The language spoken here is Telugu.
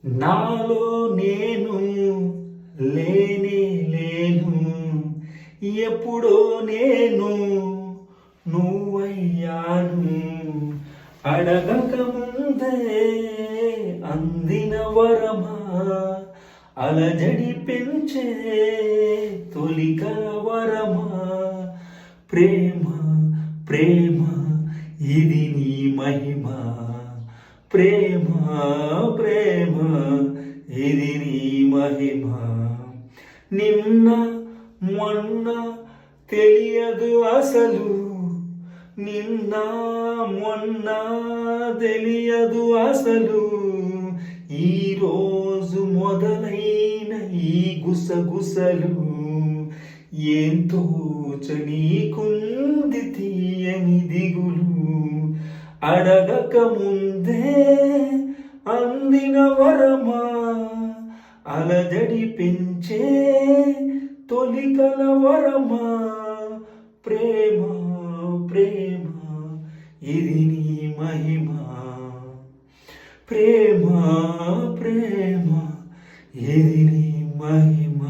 నాలో నేను లేనే లేను, ఎప్పుడో నేను నువ్వయ్యాను. అడగక ముందే అందిన వరమా, అలజడి పెంచే తొలి కలవరమా. ప్రేమ ప్రేమ ఇది నీ మహిమ, ప్రేమ ప్రేమ ఇది నీ మహిమ. నిన్న మొన్న తెలియదు అసలు, నిన్న మొన్న తెలియదు అసలు. ఈరోజు మొదలైన ఈ గుసగుసలు ఎంతో చనీకుంది తీయని దిగులు. అడగక ముందే అందిన వరమా, అలజడి పెంచే తొలి కలవరమా. ప్రేమ ప్రేమ ఇది నీ మహిమ, ప్రేమ ప్రేమ ఇది నీ మహిమ.